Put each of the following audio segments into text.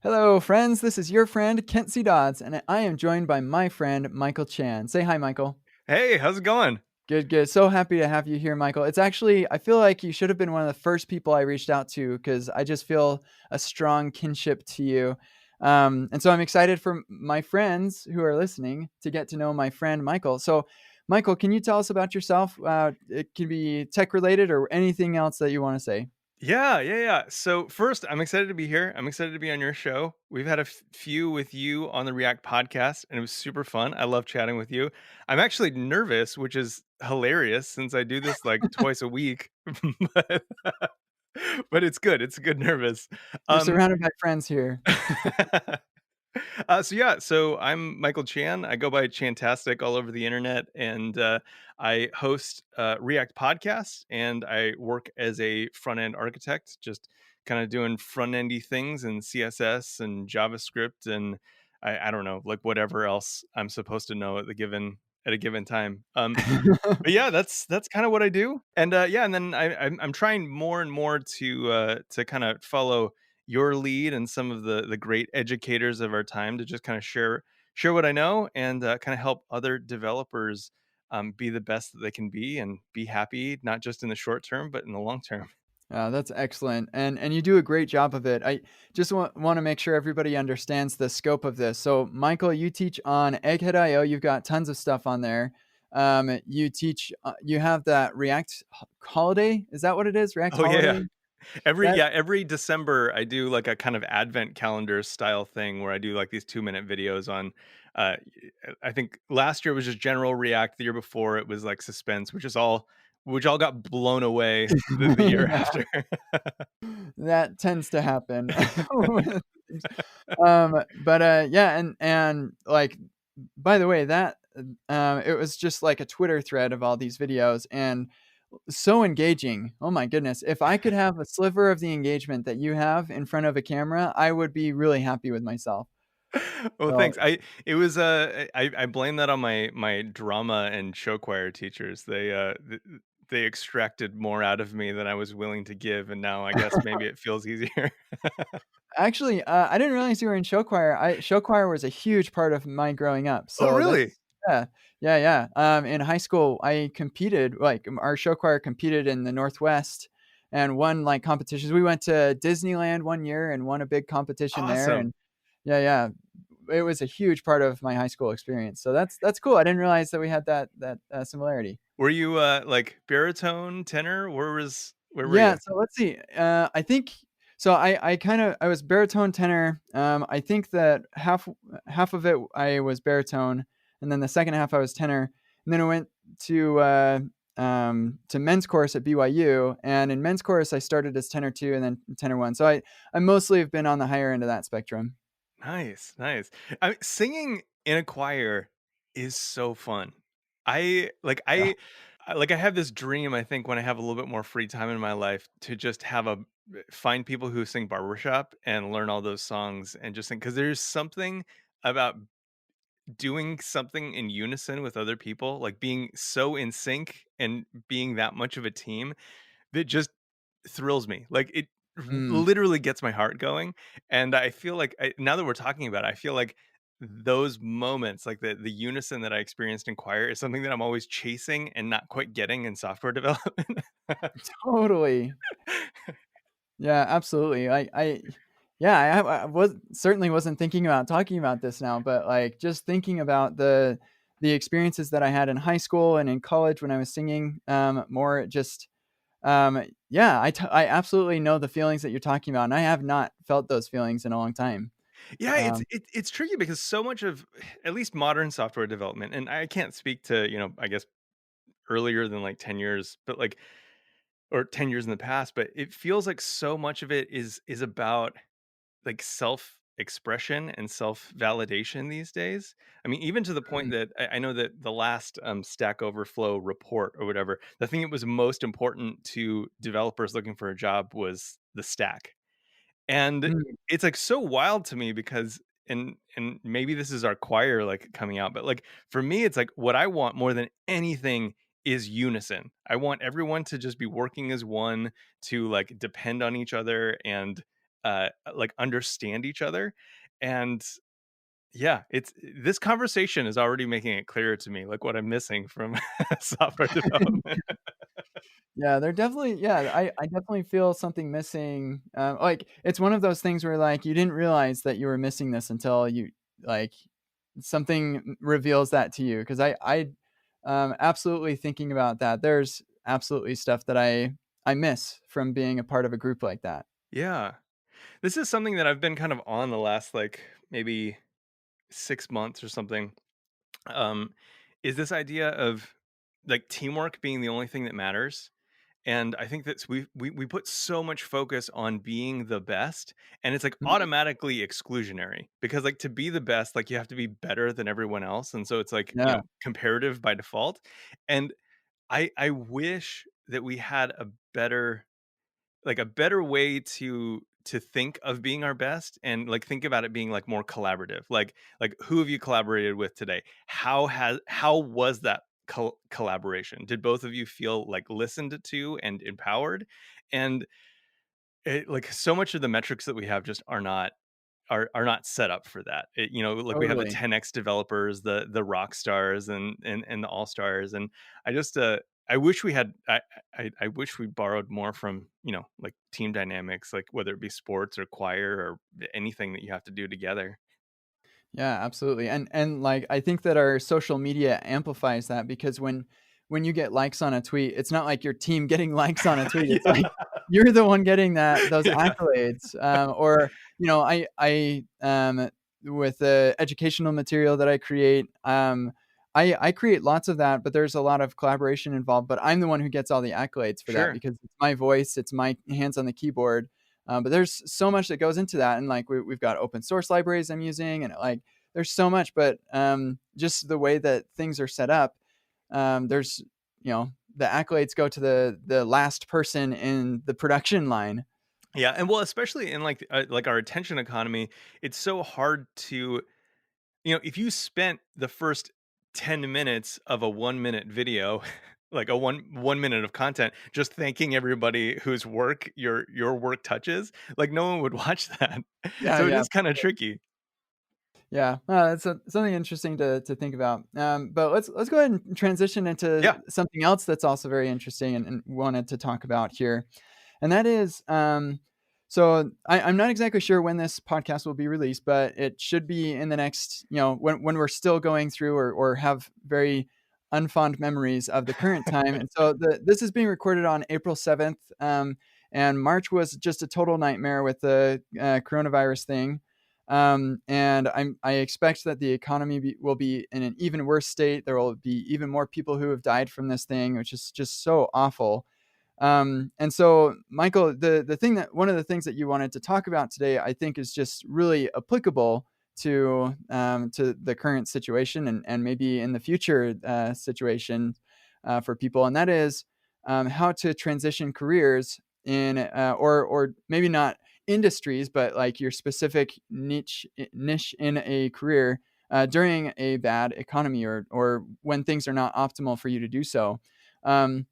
Hello, friends. This is your friend Kent C. Dodds, and I am joined by my friend Michael Chan. Say hi, Michael. Hey, how's it going? Good, good. So happy to have you here, Michael. It's actually, I feel like you should have been one of the first people I reached out to because I just feel a strong kinship to you. And so I'm excited for my friends who are listening to get to know my friend Michael. So, Michael, can you tell us about yourself? It can be tech related or anything else that you want to say. Yeah. So first, I'm excited to be here. I'm excited to be on your show. We've had a few with you on the React podcast, and it was super fun. I love chatting with you. I'm actually nervous, which is hilarious since I do this like twice a week, but, but it's good. It's good nervous. You're Um, surrounded by friends here. so I'm Michael Chan. I go by Chantastic all over the internet, and I host React podcasts, and I work as a front end architect, just kind of doing front endy things in CSS and JavaScript, and I don't know, like whatever else I'm supposed to know at a given time. But yeah, that's kind of what I do, and yeah, and then I'm trying more and more to kind of follow your lead and some of the great educators of our time to just kind of share what I know and kind of help other developers be the best that they can be and be happy, not just in the short term, but in the long term. That's excellent, and you do a great job of it. I just wanna make sure everybody understands the scope of this. So, Michael, you teach on Egghead.io, you've got tons of stuff on there. You teach, you have that React Holiday, is that what it is? React Oh yeah. Holiday? That Every December I do like a kind of advent calendar style thing where I do like these 2-minute videos on uh I think last year was just general React, the year before it was like suspense, which all got blown away the year yeah, after. that tends to happen. But, yeah, and, like, by the way, that, it was just like a Twitter thread of all these videos, and so engaging. Oh my goodness. If I could have a sliver of the engagement that you have in front of a camera, I would be really happy with myself. Well, So, thanks. I blame that on my drama and show choir teachers. They extracted more out of me than I was willing to give, and now I guess maybe it feels easier. actually, I didn't realize you were in show choir. Show choir was a huge part of my growing up. Oh, So really? that's yeah, yeah. In high school, I competed. Like our show choir competed in the Northwest and won like competitions. We went to Disneyland one year and won a big competition there. Awesome. And yeah, it was a huge part of my high school experience. So that's cool. I didn't realize that we had that similarity. Were you like baritone, tenor? Where were Yeah, you? so let's see. I think so. I was baritone tenor. I think that half of it I was baritone, and then the second half I was tenor. And then I went to men's chorus at BYU, and in men's chorus I started as tenor two, and then tenor one. So I mostly have been on the higher end of that spectrum. Nice. Singing in a choir is so fun. I like Yeah. I have this dream, I think, when I have a little bit more free time in my life to just have a find people who sing barbershop and learn all those songs and just sing because there's something about doing something in unison with other people, like being so in sync and being that much of a team that just thrills me. Like, it Mm. literally gets my heart going, and I feel like now that we're talking about it, I feel like those moments, like the unison that I experienced in choir is something that I'm always chasing and not quite getting in software development. Totally. Yeah, absolutely. Yeah, I was certainly wasn't thinking about talking about this now, but like just thinking about the experiences that I had in high school and in college when I was singing, more just, yeah, I absolutely know the feelings that you're talking about, and I have not felt those feelings in a long time. Yeah, Um, it's tricky because so much of at least modern software development, and I can't speak to, I guess earlier than like 10 years, but like or 10 years in the past, but it feels like so much of it is about like self expression and self validation these days. I mean, even to the point mm, that I know that the last Stack Overflow report or whatever, the thing that was most important to developers looking for a job was the stack. And mm, it's like so wild to me because and maybe this is our choir like coming out, but like for me, it's like what I want more than anything is unison. I want everyone to just be working as one, to like depend on each other and like understand each other. And yeah, it's this conversation is already making it clearer to me, like what I'm missing from software development. Yeah, they're definitely yeah, I definitely feel something missing, like, it's one of those things where, like, you didn't realize that you were missing this until you like, something reveals that to you. Because absolutely thinking about that, there's absolutely stuff that I miss from being a part of a group like that. Yeah. This is something that I've been kind of on the last like maybe 6 months or something. Um, is this idea of like teamwork being the only thing that matters? And I think that we put so much focus on being the best, and it's like Mhm. automatically exclusionary because like to be the best, like you have to be better than everyone else, and so it's like Yeah, comparative by default. And I wish that we had a better like a better way to think of being our best and like think about it being like more collaborative. Like who have you collaborated with today? How was that collaboration? Did both of you feel like listened to and empowered? And like so much of the metrics that we have just are not set up for that. Like we have the totally. 10x developers, the rock stars, and the all stars, and I just I wish we had I wish we borrowed more from like team dynamics, like whether it be sports or choir or anything that you have to do together. Yeah, absolutely. And like I think that our social media amplifies that because when you get likes on a tweet, it's not like your team getting likes on a tweet. It's like Yeah, you're the one getting those yeah, accolades. Or I with the educational material that I create, I create lots of that, but there's a lot of collaboration involved. But I'm the one who gets all the accolades for that sure. because it's my voice, it's my hands on the keyboard. But there's so much that goes into that, and like we've got open source libraries I'm using, and like there's so much. But just the way that things are set up, there's the accolades go to the last person in the production line. Yeah, and well, especially in like our attention economy, it's so hard to if you spent the first 10 minutes of a 1 minute video, like a one minute of content, just thanking everybody whose work your work touches, like no one would watch that. Yeah, So it yeah. is kind of tricky. Yeah, that's something interesting to think about. But let's go ahead and transition into Yeah. something else that's also very interesting and wanted to talk about here, and that is so I'm not exactly sure when this podcast will be released, but it should be in the next when we're still going through or have very unfond memories of the current time. And so this is being recorded on April 7th, and March was just a total nightmare with the coronavirus thing. And I expect that the economy will be in an even worse state. There will be even more people who have died from this thing, which is just so awful. And so, Michael, the thing that one of the things that you wanted to talk about today, I think, is just really applicable to the current situation and maybe in the future situation for people, and that is how to transition careers in or maybe not industries, but like your specific niche in a career during a bad economy or when things are not optimal for you to do so. Um,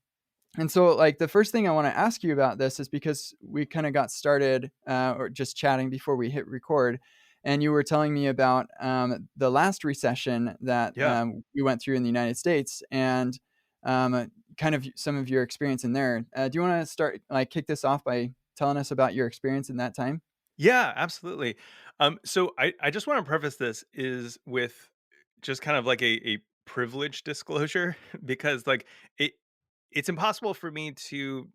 and so, like, the first thing I want to ask you about this is because we kind of got started or just chatting before we hit record. And you were telling me about the last recession that Yeah. we went through in the United States and kind of some of your experience in there. Do you want to start, like, kick this off by telling us about your experience in that time? Yeah, absolutely. So I just want to preface this is with just kind of like a privilege disclosure because like it it's impossible for me to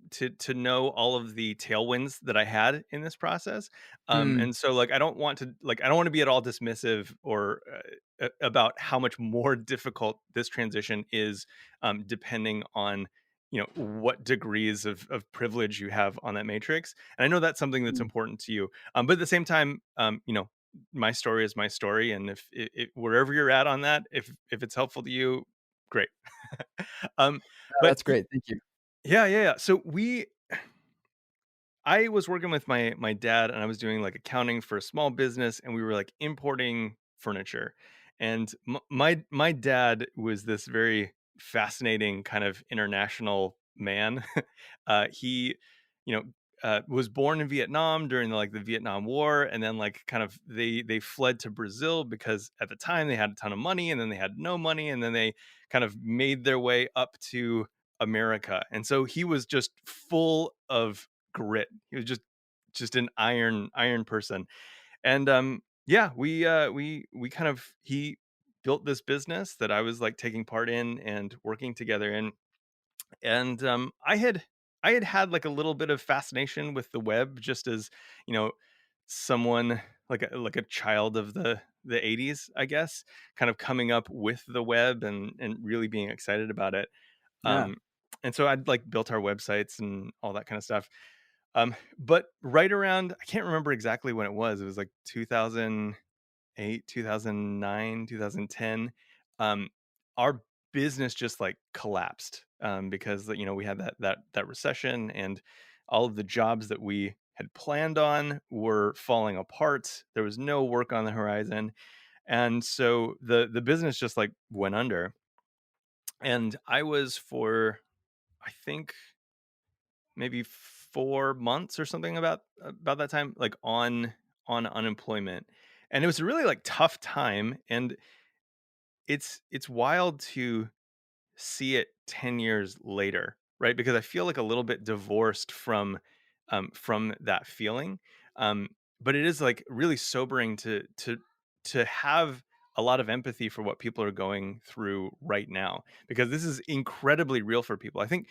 know all of the tailwinds that I had in this process. Mm, And so like I don't want to be at all dismissive or about how much more difficult this transition is depending on what degrees of privilege you have on that matrix. And I know that's something that's mm. important to you, but at the same time, my story is my story, and if wherever you're at on that, if it's helpful to you, great. um, Oh, but that's great. Thank you. yeah, yeah, yeah. So I was working with my dad, and I was doing like accounting for a small business, and we were like importing furniture. And my dad was this very fascinating kind of international man. He, you know, was born in Vietnam during the Vietnam War, and then kind of they fled to Brazil because at the time they had a ton of money, and then they had no money, and then they kind of made their way up to America. And so he was just full of grit. He was just an iron person. And yeah, we kind of he built this business that I was like taking part in and working together in. And I had like a little bit of fascination with the web, just as you know someone like a child of the 80s, I guess, kind of coming up with the web and really being excited about it. Yeah. um and so I'd like built our websites and all that kind of stuff. But right around, I can't remember exactly when it was like 2008, 2009, 2010. um our business just like collapsed, because we had that recession, and all of the jobs that we had planned on were falling apart. There was no work on the horizon, and so the business just like went under. And I was, for I think maybe 4 months or something, about that time, like on unemployment. And it was a really like tough time, and it's wild to see it 10 years later, right? Because I feel like a little bit divorced from that feeling. Um, but it is like really sobering to have a lot of empathy for what people are going through right now, because this is incredibly real for people. I think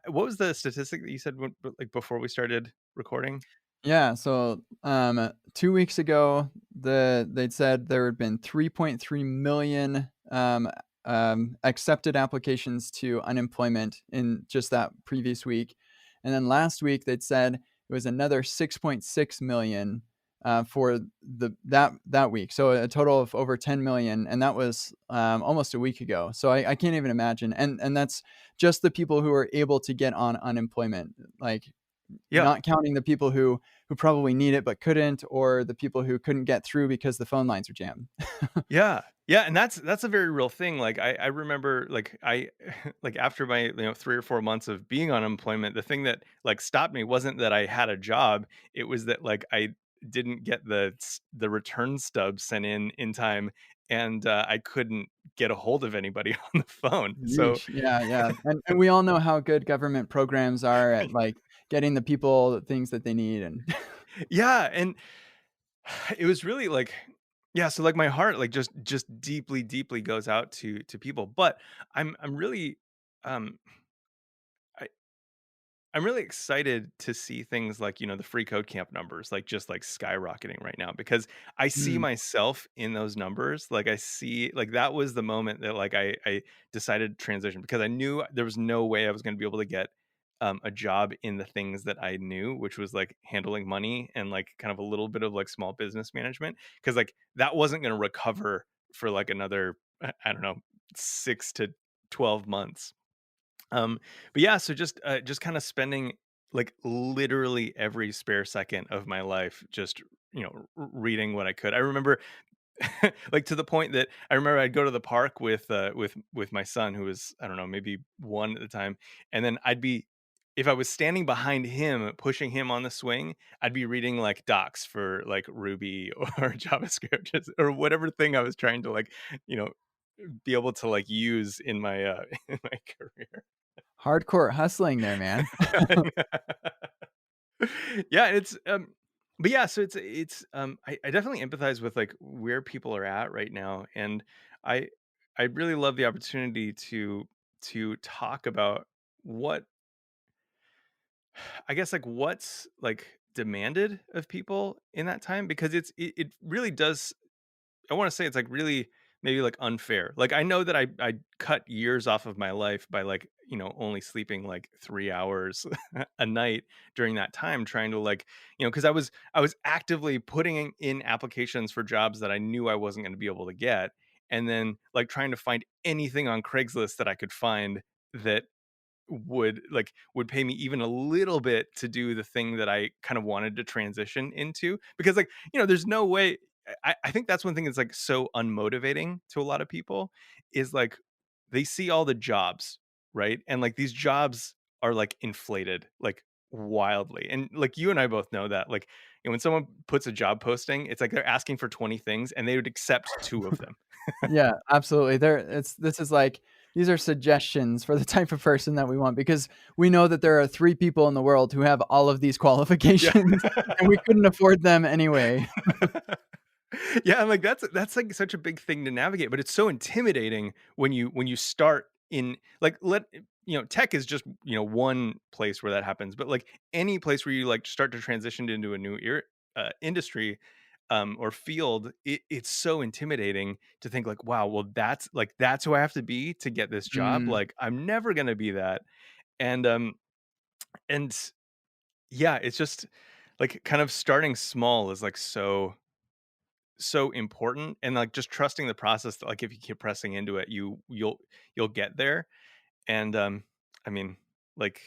what was the statistic that you said like before we started recording? Yeah, so, 2 weeks ago, they'd said there had been 3.3 million, accepted applications to unemployment in just that previous week, and then last week, they'd said it was another 6.6 million, for that week, so a total of over 10 million, and that was, almost a week ago, so I can't even imagine, and that's just the people who are able to get on unemployment, like, Yeah. not counting the people who probably need it but couldn't, or the people who couldn't get through because the phone lines are jammed. Yeah. Yeah, and that's a very real thing. Like I remember like I like after my 3 or 4 months of being on unemployment, the thing that like stopped me wasn't that I had a job. It was that like I didn't get the return stub sent in time, and I couldn't get a hold of anybody on the phone. So Yeesh. Yeah, yeah, and we all know how good government programs are at, like, getting the people the things that they need and yeah, and it was really like, yeah, so like my heart like just deeply goes out to people. But I'm really um I I'm really excited to see things like, the free code camp numbers, like just like skyrocketing right now, because I see Mm, myself in those numbers. Like I see, like that was the moment that like I decided to transition, because I knew there was no way I was going to be able to get a job in the things that I knew, which was like handling money and like kind of a little bit of like small business management. Cause like that wasn't going to recover for like another, I don't know, 6 to 12 months. um, but yeah, so just kind of spending like literally every spare second of my life just reading what I could. I remember like to the point that I remember I'd go to the park with my son, who was, I don't know, maybe 1 at the time, and then I'd be, if I was standing behind him pushing him on the swing, I'd be reading like docs for like Ruby or JavaScript, or whatever thing I was trying to like, you know, be able to like use in my in my career. hardcore hustling there, man. Yeah, but yeah, so I definitely empathize with like where people are at right now. And I I really love the opportunity to talk about what, I guess, like what's like demanded of people in that time, because it really does, I want to say it's like really maybe like unfair. Like I know that I cut years off of my life by like, only sleeping like 3 hours a night during that time, trying to like, because I was actively putting in applications for jobs that I knew I wasn't going to be able to get, and then like trying to find anything on Craigslist that I could find that would pay me even a little bit to do the thing that I kind of wanted to transition into. Because like, there's no way. I think that's one thing that's like so unmotivating to a lot of people, is like they see all the jobs, right? And like these jobs are like inflated, like wildly. And like you and I both know that, like, when someone puts a job posting, it's like they're asking for 20 things and they would accept 2 of them. Yeah, absolutely. This is like these are suggestions for the type of person that we want because we know that there are 3 people in the world who have all of these Yeah. qualifications, and we couldn't afford them anyway. Yeah, and like that's like such a big thing to navigate, but it's so intimidating when you start in like tech is just, one place where that happens, but like any place where you like start to transition into a new industry or field, it's so intimidating to think like, wow, well that's who I have to be to get this job. Mm, Like I'm never going to be that. And and yeah, it's just like kind of starting small is like so important, and like just trusting the process that like if you keep pressing into it you'll get there. And I mean, like,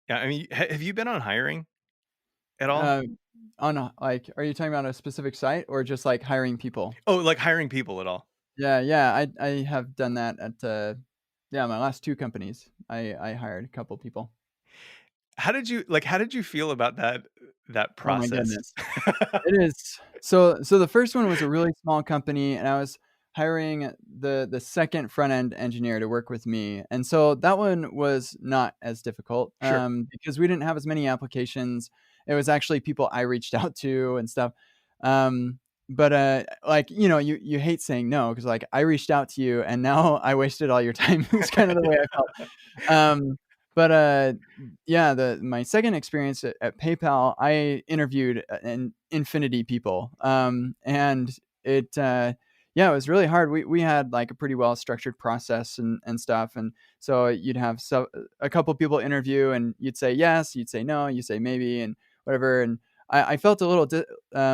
yeah, I mean, have you been on hiring at all? uh, on a like, are you talking about a specific site or just, like, hiring people? Oh, like hiring people at all? Yeah, yeah, I have done that at, yeah, my last 2 companies. I hired a couple people. How did you feel about that Oh my process? goodness. It is. So the first one was a really small company, and I was hiring the second front end engineer to work with me, and so that one was not as difficult, Sure. because we didn't have as many applications. It was actually people I reached out to and stuff. But, like, you hate saying no because like, I reached out to you, and now I wasted all your time is kind of the way I felt. Um, but, yeah, the my second experience at PayPal, I interviewed an infinity people, and it, yeah, it was really hard. We had, like, a pretty well-structured process and stuff, and so you'd have a couple people interview, and you'd say yes, you'd say no, you say maybe, and whatever, and I felt a little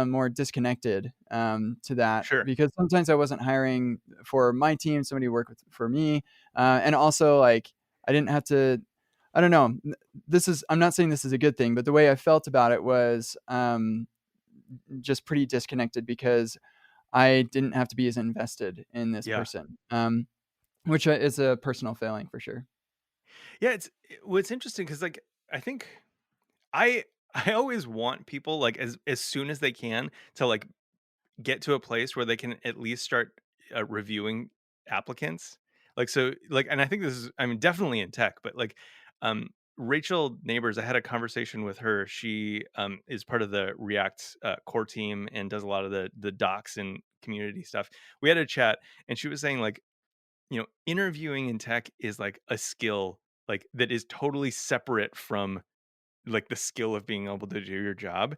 more disconnected, to that Sure. because sometimes I wasn't hiring for my team, somebody worked for me, and also, like, I didn't have to I don't know. I'm not saying this is a good thing, but the way I felt about it was just pretty disconnected because I didn't have to be as invested in this Yeah. person, which is a personal failing for sure. Yeah, what's interesting because like I think I I always want people like as soon as they can to like get to a place where they can at least start reviewing applicants. Like, so like, and I think this is, I mean, definitely in tech, but like, Rachel Neighbors, I had a conversation with her. She is part of the React core team and does a lot of the docs and community stuff. We had a chat, and she was saying like, interviewing in tech is like a skill like that is totally separate from like the skill of being able to do your job.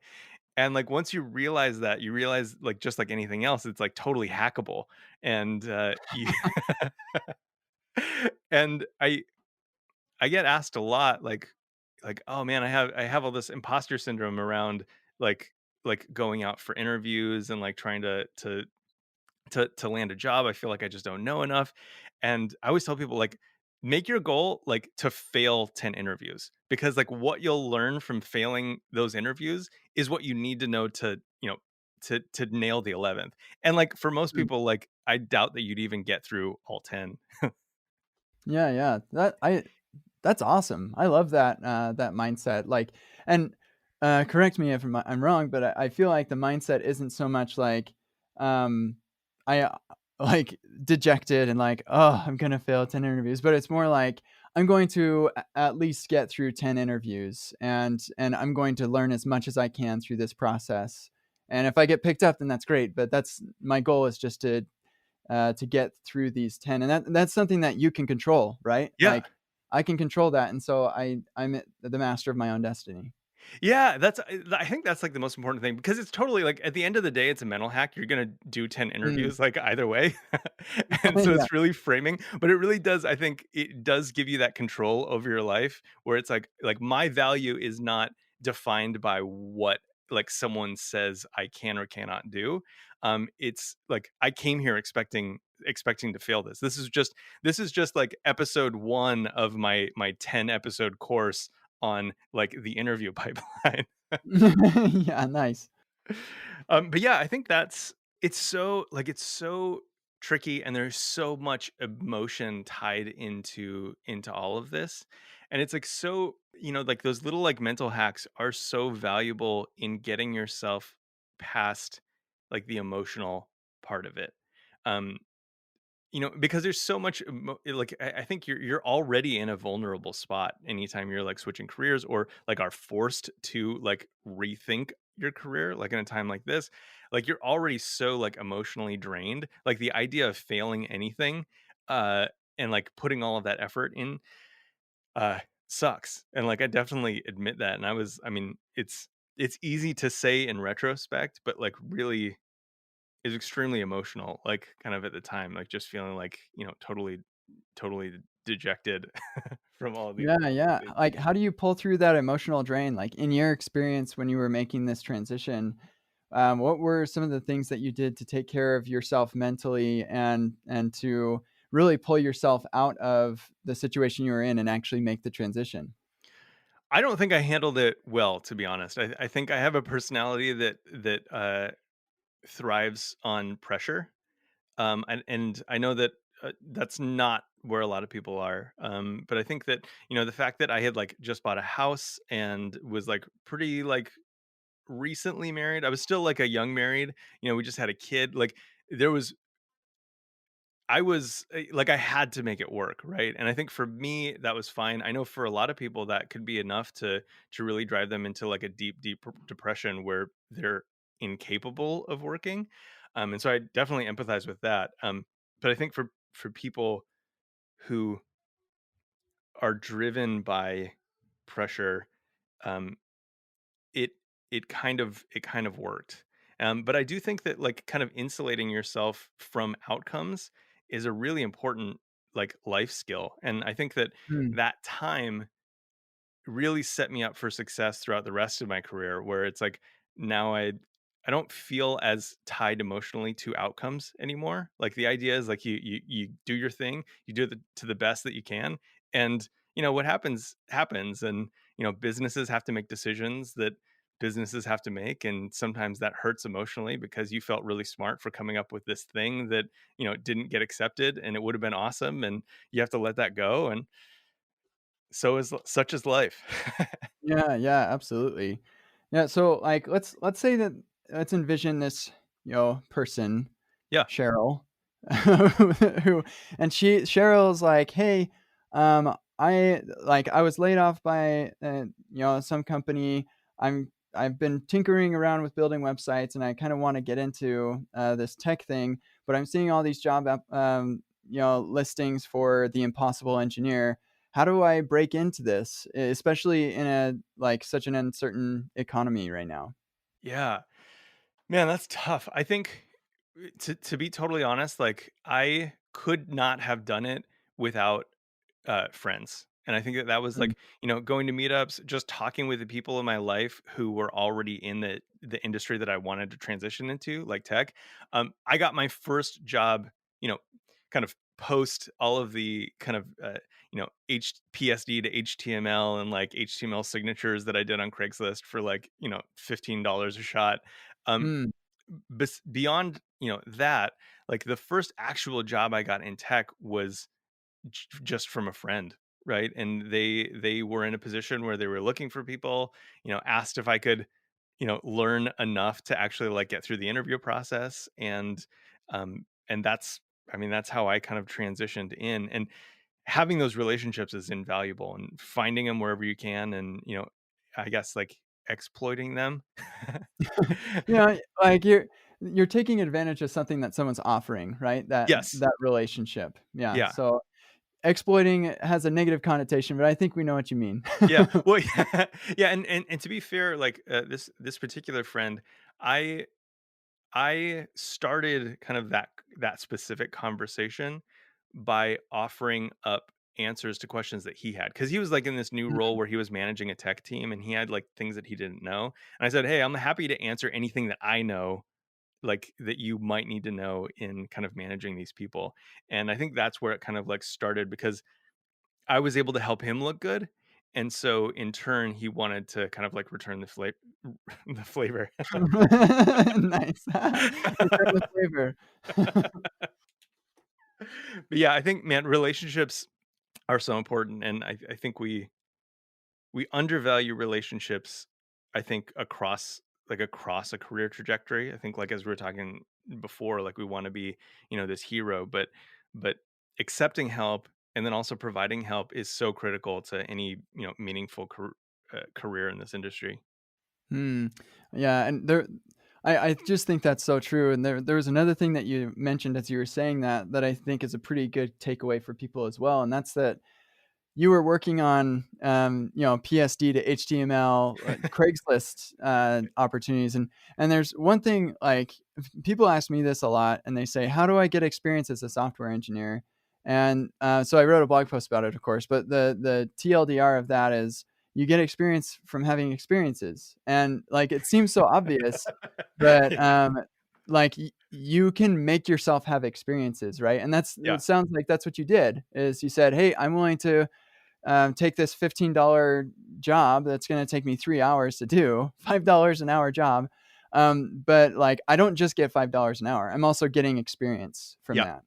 And, like, once you realize that, you realize, like, just like anything else, it's, like, totally hackable. And, you and I get asked a lot, "Oh, man, I have all this imposter syndrome around, like going out for interviews and, like, trying to land a job. I feel like I just don't know enough." And I always tell people like make your goal like to fail 10 interviews because like what you'll learn from failing those interviews is what you need to know to, to nail the 11th. And like for most Mm. people like I doubt that you'd even get through all 10. Yeah, yeah. That's awesome. I love that mindset. Like, and correct me if I'm wrong, but I feel like the mindset isn't so much like, um, I like dejected and like, oh, I'm gonna fail 10 interviews, but it's more like I'm going to at least get through 10 interviews, and I'm going to learn as much as I can through this process. And if I get picked up, then that's great. But that's my goal is just to get through these 10, and that's something that you can control, right? Yeah. Like, I can control that, and so I'm the master of my own destiny. Yeah, I think that's, like, the most important thing because it's totally like, at the end of the day, it's a mental hack. You're gonna do 10 Mm. interviews, like, either way. And so Yeah. it's really framing, but it really does I think it does give you that control over your life where it's like, my value is not defined by what, like, someone says I can or cannot do. It's like, I came here expecting to fail this. This is just, like, episode 1 of my 10-episode course on like the interview pipeline. Yeah, nice. But yeah, I think it's so tricky, and there's so much emotion tied into all of this. And it's like so, like those little like mental hacks are so valuable in getting yourself past like the emotional part of it. Um, because there's so much like I think you're already in a vulnerable spot anytime you're like switching careers or like are forced to like rethink your career like in a time like this. Like you're already so like emotionally drained. Like the idea of failing anything uh and like putting all of that effort in uh sucks. And like I definitely admit that. And I mean, it's easy to say in retrospect, but like really is extremely emotional, like, kind of at the time, like, just feeling like, totally dejected from all these Yeah, yeah. things. Like, how do you pull through that emotional drain? Like, in your experience when you were making this transition, what were some of the things that you did to take care of yourself mentally and to really pull yourself out of the situation you were in and actually make the transition? I don't think I handled it well, to be honest. I think I have a personality that thrives on pressure, and I know that, that's not where a lot of people are, but I think that, the fact that I had, like, just bought a house and was, like, pretty, like, recently married. I was still like a young married, we just had a kid. Like there was I was like I had to make it work, right? And I think for me that was fine. I know for a lot of people that could be enough to really drive them into like a deep depression where they're incapable of working. And so I definitely empathize with that. But I think for people who are driven by pressure, um, it it kind of worked. But I do think that like kind of insulating yourself from outcomes is a really important like life skill, and I think that Hmm. that time really set me up for success throughout the rest of my career where it's like now I don't feel as tied emotionally to outcomes anymore. Like the idea is like you do your thing, you do it to the best that you can, and what happens happens. And businesses have to make decisions that businesses have to make, and sometimes that hurts emotionally because you felt really smart for coming up with this thing that didn't get accepted and it would have been awesome, and you have to let that go. And such is life. Yeah, yeah, absolutely. Yeah, so, like, let's say that let's envision this, person, Yeah. Cheryl, who and Cheryl's like, "Hey, I was laid off by, some company. I've been tinkering around with building websites, and I kinda wanna get into, this tech thing, but I'm seeing all these listings for the impossible engineer. How do I break into this, especially in such an uncertain economy right now?" Yeah. Man, that's tough. I think to be totally honest, like I could not have done it without friends. And I think that that was Mm, like, going to meetups, just talking with the people in my life who were already in the industry that I wanted to transition into, like tech. I got my first job, you know, kind of post all of the kind of HPSD to HTML and like HTML signatures that I did on Craigslist for like, $15 a shot. Um, mm. beyond that, like the first actual job I got in tech was just from a friend, right? And they were in a position where they were looking for people, asked if I could learn enough to actually like get through the interview process. And that's, I mean, that's how I kind of transitioned in. And having those relationships is invaluable, and finding them wherever you can, and I guess like exploiting them. Like, you're taking advantage of something that someone's offering, right? That Yes. that relationship. Yeah, Yeah. so exploiting has a negative connotation, but I think we know what you mean. Yeah. Well, yeah. Yeah, and to be fair, like, this particular friend, I I started kind of that specific conversation by offering up answers to questions that he had, because he was, like, in this new role where he was managing a tech team, and he had, like, things that he didn't know, and I said, "Hey, I'm happy to answer anything that I know, like, that you might need to know in kind of managing these people," and I think that's where it kind of, like, started because I was able to help him look good, and so in turn, he wanted to kind of like return the flavor. Nice. Return the favor. But yeah, I think, man, relationships are so important, and I think we we undervalue relationships, I think, across a career trajectory. I think, like, as we were talking before, like, we want to be, this hero, but accepting help and then also providing help is so critical to any, meaningful career in this industry. Hmm. Yeah, and I just think that's so true. And there was another thing that you mentioned as you were saying that that I think is a pretty good takeaway for people as well, and that's that you were working on, PSD to HTML, Craigslist opportunities, and there's one thing like people ask me this a lot, and they say, "How do I get experience as a software engineer?" And so I wrote a blog post about it, of course. But the TLDR of that is you get experience from having experiences, and like it seems so obvious, but like you can make yourself have experiences, right? And that's Yeah. it sounds like that's what you did. Is you said, "Hey, I'm willing to take this $15 job that's going to take me 3 hours to do, $5 an hour job. But like, I don't just get $5 an hour. I'm also getting experience from Yeah. that."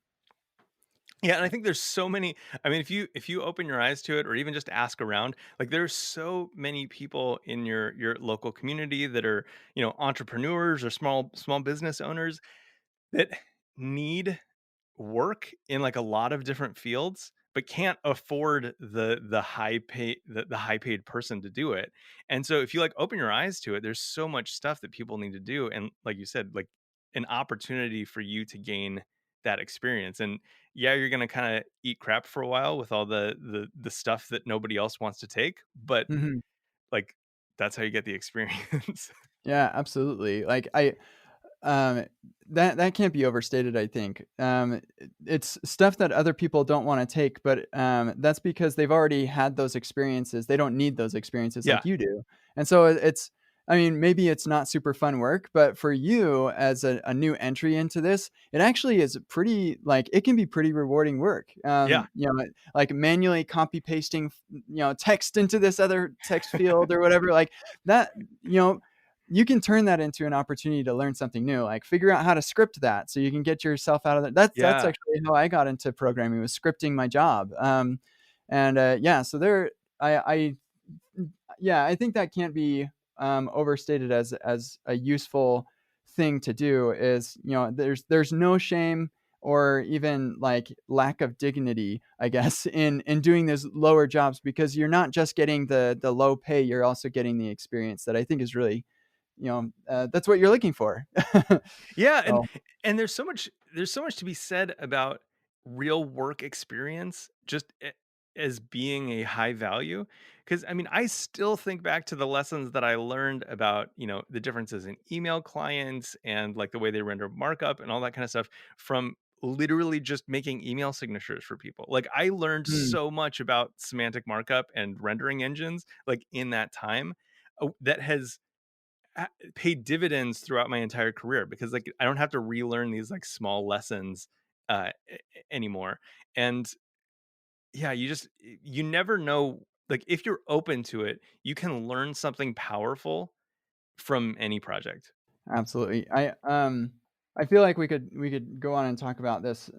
Yeah, and I think there's so many. I mean, if you open your eyes to it, or even just ask around, like there's so many people in your local community that are, entrepreneurs or small business owners that need work in like a lot of different fields, but can't afford the high paid person to do it. And so if you like open your eyes to it, there's so much stuff that people need to do. And like you said, like an opportunity for you to gain that experience. And yeah, you're gonna kind of eat crap for a while with all the stuff that nobody else wants to take, but Mhm. like that's how you get the experience. Yeah, absolutely. Like Um, that can't be overstated, I think. It's stuff that other people don't wanna take, but, that's because they've already had those experiences. They don't need those experiences Yeah. like you do. And so it's I mean, maybe it's not super fun work, but for you as a new entry into this, it actually is pretty like, it can be pretty rewarding work. Yeah. Like manually copy pasting, text into this other text field or whatever, like that, you know, you can turn that into an opportunity to learn something new, like figure out how to script that so you can get yourself out of that. That's Yeah. actually how I got into programming, was scripting my job. And yeah, so there, I yeah, I think that can't be overstated as a useful thing to do. Is there's no shame or even like lack of dignity, I guess, in doing those lower jobs, because you're not just getting the low pay, you're also getting the experience that I think is really that's what you're looking for. Yeah, and So, and there's so much to be said about real work experience just as being a high value. Because I mean, I still think back to the lessons that I learned about, the differences in email clients and like the way they render markup and all that kind of stuff from literally just making email signatures for people. Like I learned mm, so much about semantic markup and rendering engines like in that time, that has paid dividends throughout my entire career, because like I don't have to relearn these like small lessons anymore. And yeah, you never know, like if you're open to it, you can learn something powerful from any project. absolutely. I feel like we could go on and talk about this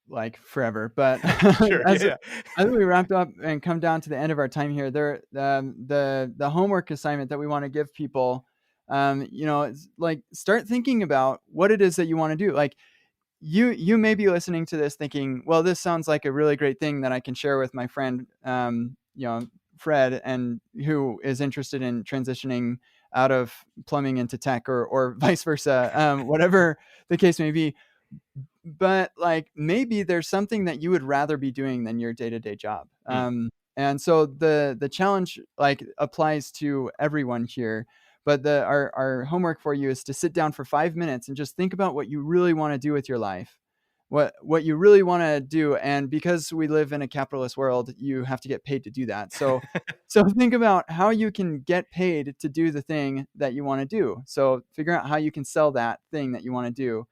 like forever, but Sure. as Yeah. as we wrapped up and come down to the end of our time here, the homework assignment that we want to give people, is like start thinking about what it is that you want to do. Like you may be listening to this thinking, well, this sounds like a really great thing that I can share with my friend, Fred, and who is interested in transitioning out of plumbing into tech, or vice versa, whatever the case may be. But like maybe there's something that you would rather be doing than your day-to-day job. Mm. And so the challenge like applies to everyone here. But our homework for you is to sit down for 5 minutes and just think about what you really want to do with your life, what you really want to do. And because we live in a capitalist world, you have to get paid to do that. So think about how you can get paid to do the thing that you want to do. So figure out how you can sell that thing that you want to do,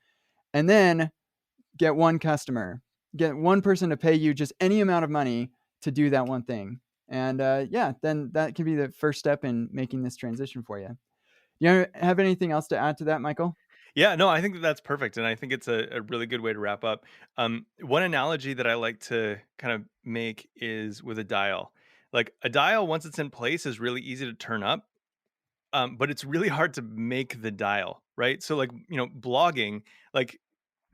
and then get one customer, get one person to pay you just any amount of money to do that one thing. And yeah, then that can be the first step in making this transition for you. You have anything else to add to that, Michael? Yeah, no, I think that's perfect, and I think it's a really good way to wrap up. One analogy that I like to kind of make is with a dial. Like a dial, once it's in place, is really easy to turn up, but it's really hard to make the dial, right? So, like, blogging, like,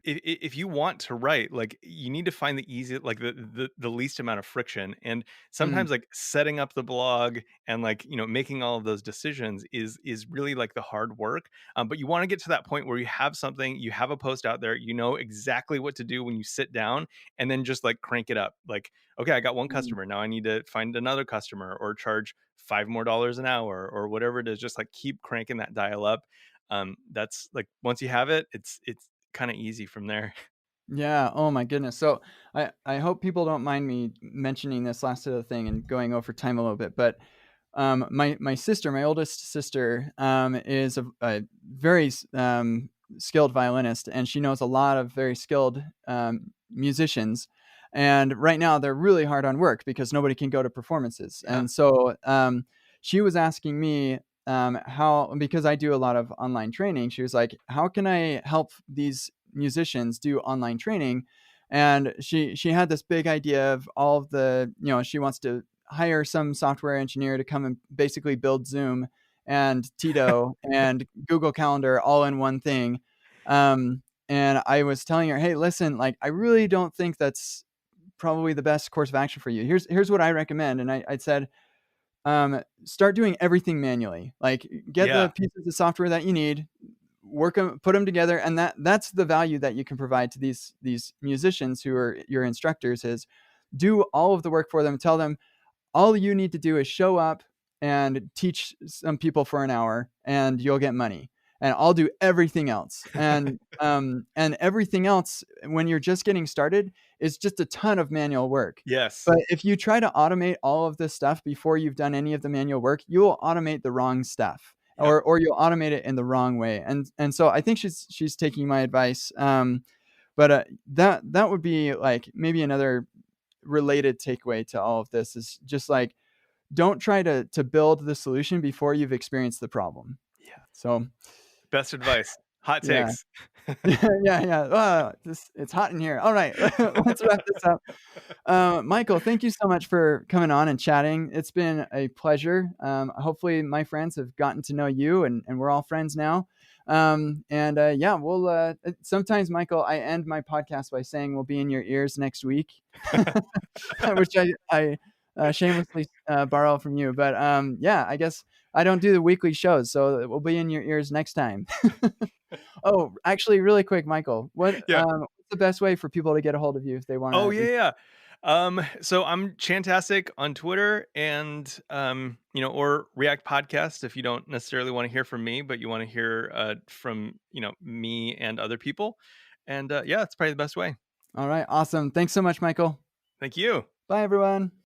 if you want to write, like, you need to find the easy, like, the least amount of friction. And Mm, sometimes, like, setting up the blog and, like, making all of those decisions is really, like, the hard work. But you want to get to that point where you have something, you have a post out there, you know exactly what to do when you sit down, and then just, like, crank it up. Like, okay, I got one mm. customer, now I need to find another customer, or charge $5 more an hour, or whatever it is. Just, like, keep cranking that dial up. That's like, once you have it, it's kind of easy from there. Yeah, oh my goodness. So I hope people don't mind me mentioning this last little thing and going over time a little bit, but my sister, my oldest sister, is a very skilled violinist, and she knows a lot of very skilled musicians. And right now, they're really hard on work because nobody can go to performances. Yeah. And so she was asking me how, because I do a lot of online training. She was like, "How can I help these musicians do online training?" And she had this big idea of all of the, she wants to hire some software engineer to come and basically build Zoom and Tito and Google Calendar all in one thing. And I was telling her, "Hey, listen, like, I really don't think that's probably the best course of action for you. Here's what I recommend." And I said, start doing everything manually. Like, get the Yeah. pieces of software that you need, work them, put them together, and that's the value that you can provide to these musicians who are your instructors. Is do all of the work for them. Tell them all you need to do is show up and teach some people for an hour and you'll get money, and I'll do everything else. And everything else, when you're just getting started, is just a ton of manual work. Yes. But if you try to automate all of this stuff before you've done any of the manual work, you will automate the wrong stuff, Yep. or you'll automate it in the wrong way. And so I think she's taking my advice. But that would be like maybe another related takeaway to all of this is just like, don't try to build the solution before you've experienced the problem. Yeah. So, Best advice. Hot yeah. takes. Yeah, yeah. It's hot in here. All right, let's wrap this up. Michael, thank you so much for coming on and chatting. It's been a pleasure. Hopefully, my friends have gotten to know you, and we're all friends now. And yeah, we'll sometimes, Michael, I end my podcast by saying we'll be in your ears next week, which I shamelessly borrow from you. But yeah, I guess I don't do the weekly shows, so we'll be in your ears next time. Oh, actually, really quick, Michael, Yeah. what's the best way for people to get a hold of you if they Oh, wanna yeah, reach? yeah. So I'm Chantastic on Twitter, and or React Podcast, if you don't necessarily want to hear from me, but you want to hear from me and other people. And yeah, it's probably the best way. All right, awesome. Thanks so much, Michael. Thank you. Bye, everyone.